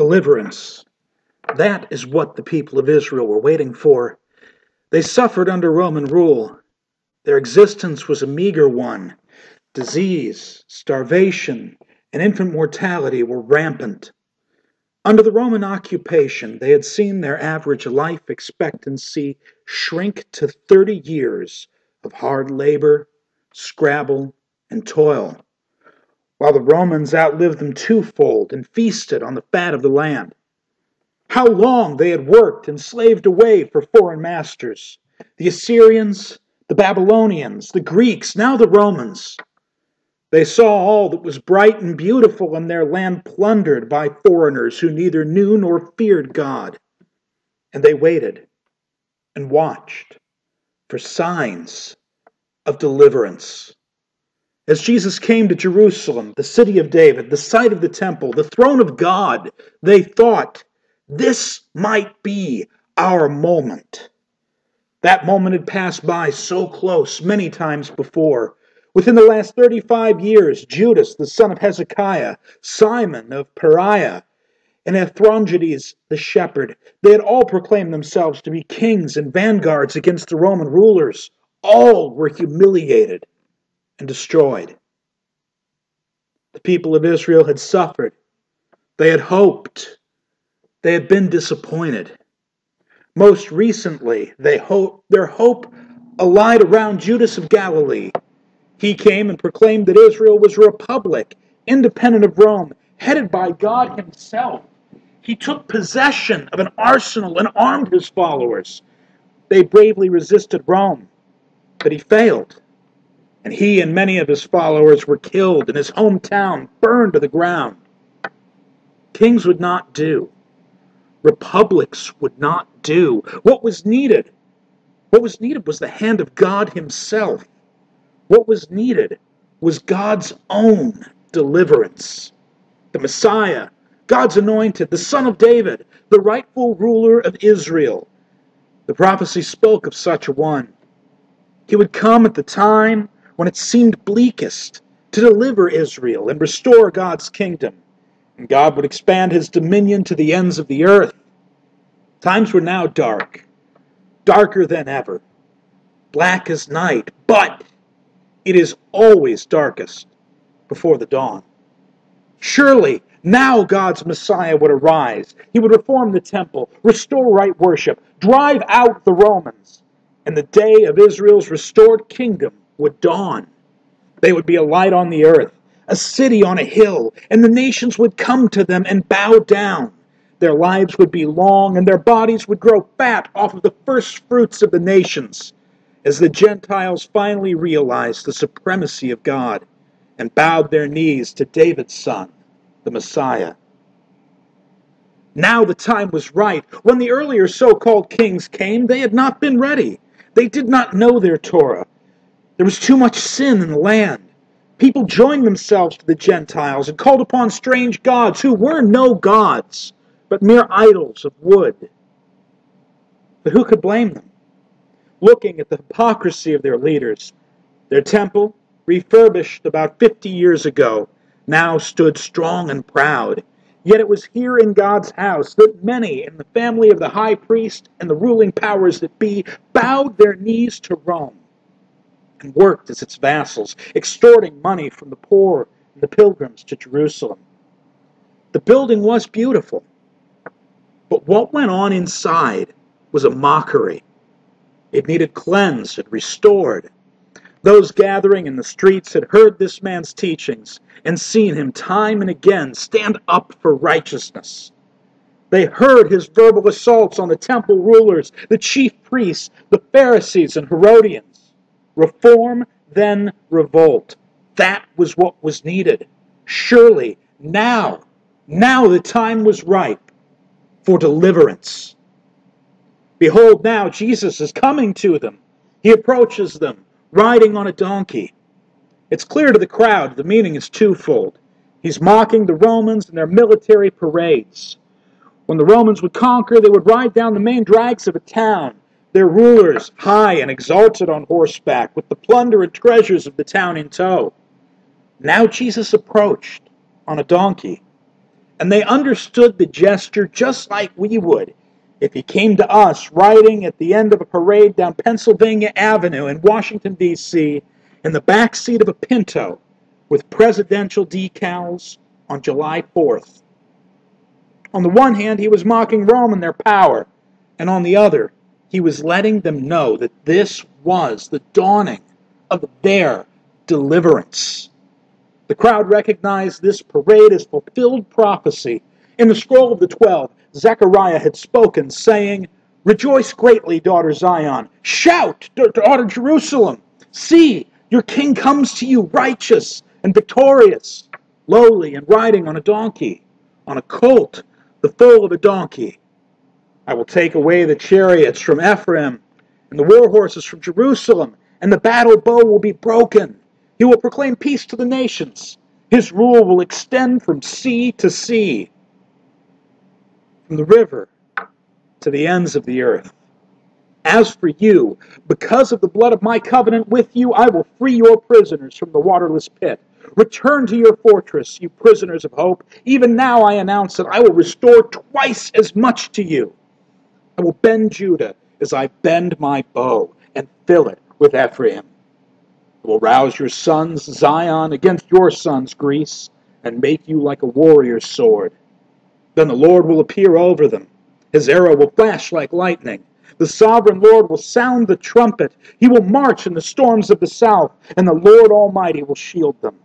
Deliverance. That is what the people of Israel were waiting for. They suffered under Roman rule. Their existence was a meager one. Disease, starvation, and infant mortality were rampant. Under the Roman occupation, they had seen their average life expectancy shrink to 30 years of hard labor, scrabble, and toil, while the Romans outlived them twofold and feasted on the fat of the land. How long they had worked and slaved away for foreign masters. The Assyrians, the Babylonians, the Greeks, now the Romans. They saw all that was bright and beautiful in their land plundered by foreigners who neither knew nor feared God. And they waited and watched for signs of deliverance. As Jesus came to Jerusalem, the city of David, the site of the temple, the throne of God, they thought, this might be our moment. That moment had passed by so close many times before. Within the last 35 years, Judas, the son of Hezekiah, Simon of Perea, and Ephronides the shepherd, they had all proclaimed themselves to be kings and vanguards against the Roman rulers. All were humiliated and destroyed. The people of Israel had suffered. They had hoped. They had been disappointed. Most recently, their hope allied around Judas of Galilee. He came and proclaimed that Israel was a republic, independent of Rome, headed by God himself. He took possession of an arsenal and armed his followers. They bravely resisted Rome, but he failed. And he and many of his followers were killed and his hometown burned to the ground. Kings would not do. Republics would not do. What was needed? What was needed was the hand of God himself. What was needed was God's own deliverance. The Messiah, God's anointed, the Son of David, the rightful ruler of Israel. The prophecy spoke of such a one. He would come at the time when it seemed bleakest to deliver Israel and restore God's kingdom. And God would expand his dominion to the ends of the earth. Times were now dark, darker than ever, black as night, but it is always darkest before the dawn. Surely, now God's Messiah would arise. He would reform the temple, restore right worship, drive out the Romans, and the day of Israel's restored kingdom would dawn. They would be a light on the earth, a city on a hill, and the nations would come to them and bow down. Their lives would be long, and their bodies would grow fat off of the first fruits of the nations, as the Gentiles finally realized the supremacy of God and bowed their knees to David's son, the Messiah. Now the time was right. When the earlier so-called kings came, they had not been ready. They did not know their Torah. There was too much sin in the land. People joined themselves to the Gentiles and called upon strange gods who were no gods, but mere idols of wood. But who could blame them? Looking at the hypocrisy of their leaders, their temple, refurbished about 50 years ago, now stood strong and proud. Yet it was here in God's house that many in the family of the high priest and the ruling powers that be bowed their knees to Rome and worked as its vassals, extorting money from the poor and the pilgrims to Jerusalem. The building was beautiful, but what went on inside was a mockery. It needed cleansed and restored. Those gathering in the streets had heard this man's teachings and seen him time and again stand up for righteousness. They heard his verbal assaults on the temple rulers, the chief priests, the Pharisees and Herodians. Reform, then revolt. That was what was needed. Surely, now the time was ripe for deliverance. Behold, now Jesus is coming to them. He approaches them, riding on a donkey. It's clear to the crowd the meaning is twofold. He's mocking the Romans and their military parades. When the Romans would conquer, they would ride down the main drags of a town, their rulers high and exalted on horseback, with the plunder and treasures of the town in tow. Now Jesus approached on a donkey, And they understood the gesture just like we would if he came to us riding at the end of a parade down Pennsylvania Avenue in Washington, D.C., in the back seat of a Pinto with presidential decals on July 4th. On the one hand, he was mocking Rome and their power, and on the other, he was letting them know that this was the dawning of their deliverance. The crowd recognized this parade as fulfilled prophecy. In the Scroll of the 12, Zechariah had spoken, saying, "Rejoice greatly, daughter Zion. Shout, daughter Jerusalem. See, your king comes to you righteous and victorious, lowly and riding on a donkey, on a colt, the foal of a donkey. I will take away the chariots from Ephraim and the war horses from Jerusalem, and the battle bow will be broken. He will proclaim peace to the nations. His rule will extend from sea to sea, from the river to the ends of the earth. As for you, because of the blood of my covenant with you, I will free your prisoners from the waterless pit. Return to your fortress, you prisoners of hope. Even now I announce that I will restore twice as much to you. I will bend Judah as I bend my bow and fill it with Ephraim. I will rouse your sons, Zion, against your sons, Greece, and make you like a warrior's sword. Then the Lord will appear over them. His arrow will flash like lightning. The sovereign Lord will sound the trumpet. He will march in the storms of the south, and the Lord Almighty will shield them.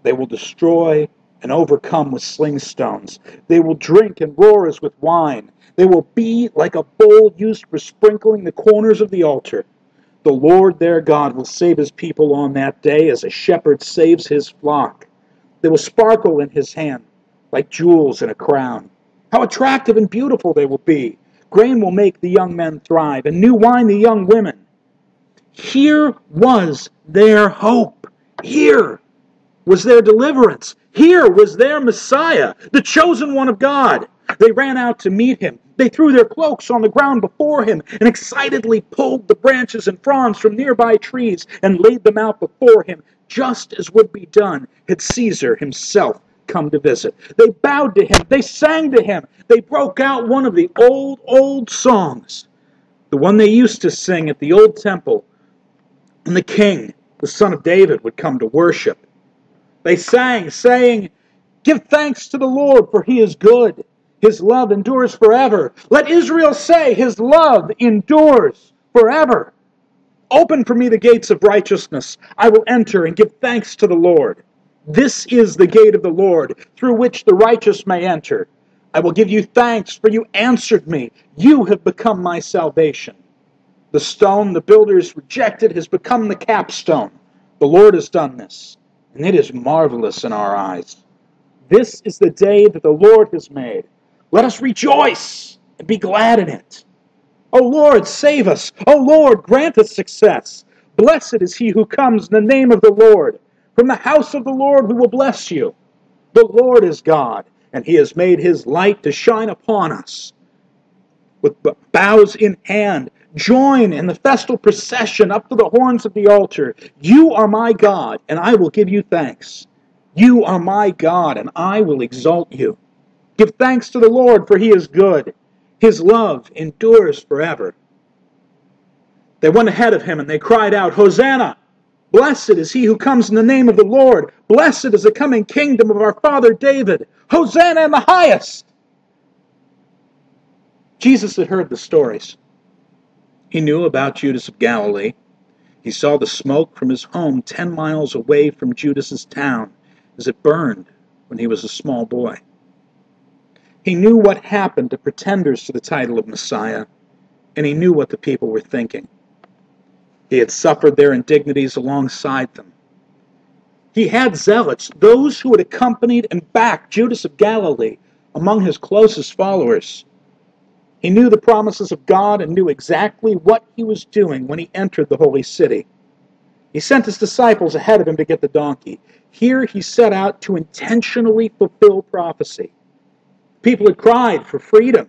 They will destroy and overcome with sling stones. They will drink and roar as with wine. They will be like a bowl used for sprinkling the corners of the altar. The Lord their God will save his people on that day as a shepherd saves his flock. They will sparkle in his hand like jewels in a crown. How attractive and beautiful they will be. Grain will make the young men thrive, and new wine the young women. Here was their hope. Here was their deliverance. Here was their Messiah, the chosen one of God. They ran out to meet him. They threw their cloaks on the ground before him and excitedly pulled the branches and fronds from nearby trees and laid them out before him, just as would be done had Caesar himself come to visit. They bowed to him. They sang to him. They broke out one of the old songs, the one they used to sing at the old temple, and the king, the son of David, would come to worship. They sang, saying, "Give thanks to the Lord, for he is good. His love endures forever. Let Israel say, his love endures forever. Open for me the gates of righteousness. I will enter and give thanks to the Lord. This is the gate of the Lord, through which the righteous may enter. I will give you thanks, for you answered me. You have become my salvation. The stone the builders rejected has become the capstone. The Lord has done this, and it is marvelous in our eyes. This is the day that the Lord has made. Let us rejoice and be glad in it. O Lord, save us. O Lord, grant us success. Blessed is he who comes in the name of the Lord. From the house of the Lord we will bless you. The Lord is God, and he has made his light to shine upon us. With boughs in hand, join in the festal procession up to the horns of the altar. You are my God, and I will give you thanks. You are my God, and I will exalt you. Give thanks to the Lord, for he is good. His love endures forever." They went ahead of him, and they cried out, "Hosanna! Blessed is he who comes in the name of the Lord. Blessed is the coming kingdom of our father David. Hosanna in the highest!" Jesus had heard the stories. He knew about Judas of Galilee. He saw the smoke from his home 10 miles away from Judas's town as it burned when he was a small boy. He knew what happened to pretenders to the title of Messiah, and he knew what the people were thinking. He had suffered their indignities alongside them. He had zealots, those who had accompanied and backed Judas of Galilee, among his closest followers. He knew the promises of God and knew exactly what he was doing when he entered the holy city. He sent his disciples ahead of him to get the donkey. Here he set out to intentionally fulfill prophecy. People had cried for freedom,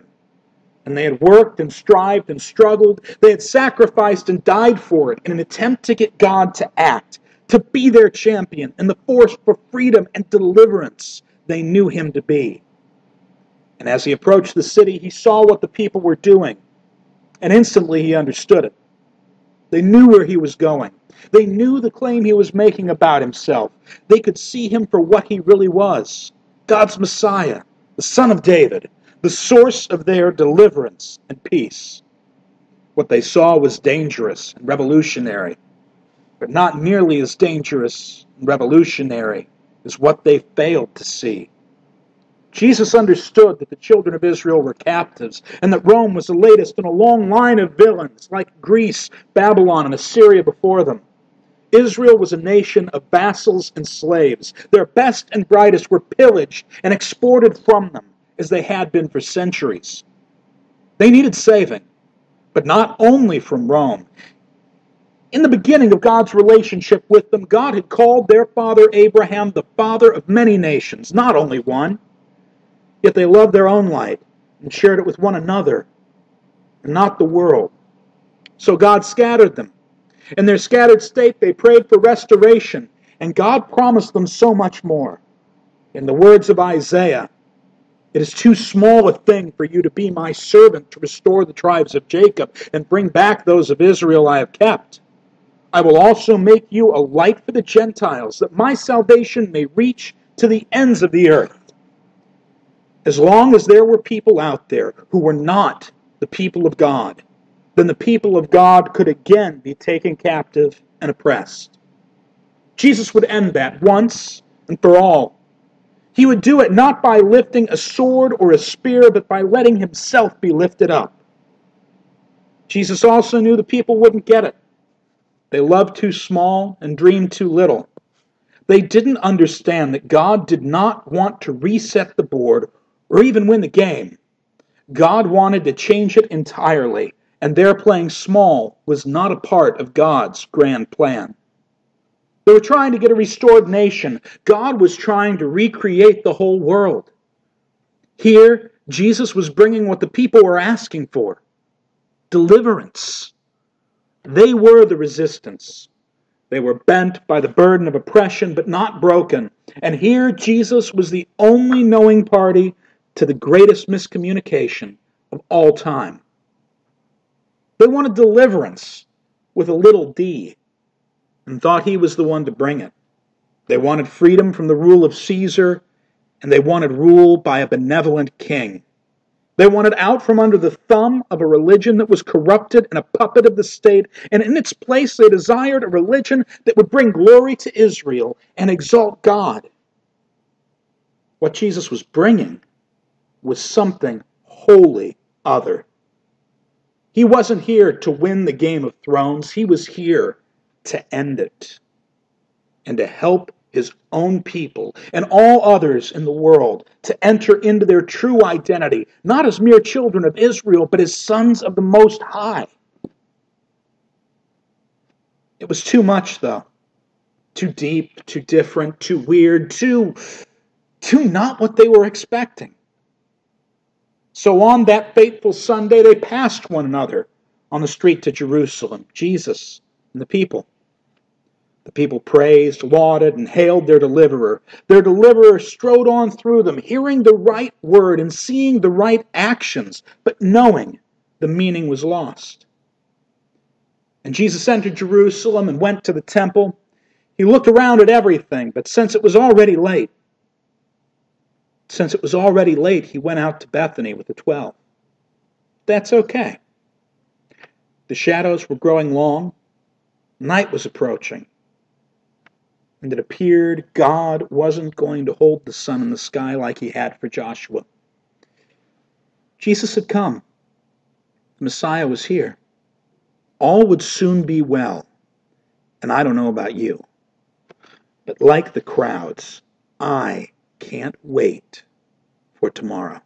and they had worked and strived and struggled. They had sacrificed and died for it in an attempt to get God to act, to be their champion, and the force for freedom and deliverance. they knew him to be. And as he approached the city, he saw what the people were doing, and instantly he understood it. They knew where he was going. They knew the claim he was making about himself. They could see him for what he really was, God's Messiah, the Son of David, the source of their deliverance and peace. What they saw was dangerous and revolutionary, but not nearly as dangerous and revolutionary as what they failed to see. Jesus understood that the children of Israel were captives, and that Rome was the latest in a long line of villains like Greece, Babylon, and Assyria before them. Israel was a nation of vassals and slaves. Their best and brightest were pillaged and exported from them, as they had been for centuries. They needed saving, but not only from Rome. In the beginning of God's relationship with them, God had called their father Abraham the father of many nations, not only one. Yet they loved their own light and shared it with one another, and not the world. So God scattered them. In their scattered state, they prayed for restoration, and God promised them so much more. In the words of Isaiah, "It is too small a thing for you to be my servant to restore the tribes of Jacob and bring back those of Israel I have kept. I will also make you a light for the Gentiles, that my salvation may reach to the ends of the earth." As long as there were people out there who were not the people of God, then the people of God could again be taken captive and oppressed. Jesus would end that once and for all. He would do it not by lifting a sword or a spear, but by letting himself be lifted up. Jesus also knew the people wouldn't get it. They loved too small and dreamed too little. They didn't understand that God did not want to reset the board or even win the game. God wanted to change it entirely, and their playing small was not a part of God's grand plan. They were trying to get a restored nation. God was trying to recreate the whole world. Here, Jesus was bringing what the people were asking for: deliverance. They were the resistance. They were bent by the burden of oppression, but not broken. And here, Jesus was the only knowing party to the greatest miscommunication of all time. They wanted deliverance with a little d, and thought he was the one to bring it. They wanted freedom from the rule of Caesar, and they wanted rule by a benevolent king. They wanted out from under the thumb of a religion that was corrupted and a puppet of the state, and in its place they desired a religion that would bring glory to Israel and exalt God. What Jesus was bringing was something wholly other. He wasn't here to win the Game of Thrones. He was here to end it and to help his own people and all others in the world to enter into their true identity, not as mere children of Israel, but as sons of the Most High. It was too much, though. Too deep, too different, too weird, too not what they were expecting. So on that fateful Sunday, they passed one another on the street to Jerusalem, Jesus and the people. The people praised, lauded, and hailed their deliverer. Their deliverer strode on through them, hearing the right word and seeing the right actions, but knowing the meaning was lost. And Jesus entered Jerusalem and went to the temple. He looked around at everything, but since it was already late, he went out to Bethany with the 12. That's okay. The shadows were growing long. Night was approaching. And it appeared God wasn't going to hold the sun in the sky like he had for Joshua. Jesus had come. The Messiah was here. All would soon be well. And I don't know about you, but like the crowds, I can't wait for tomorrow.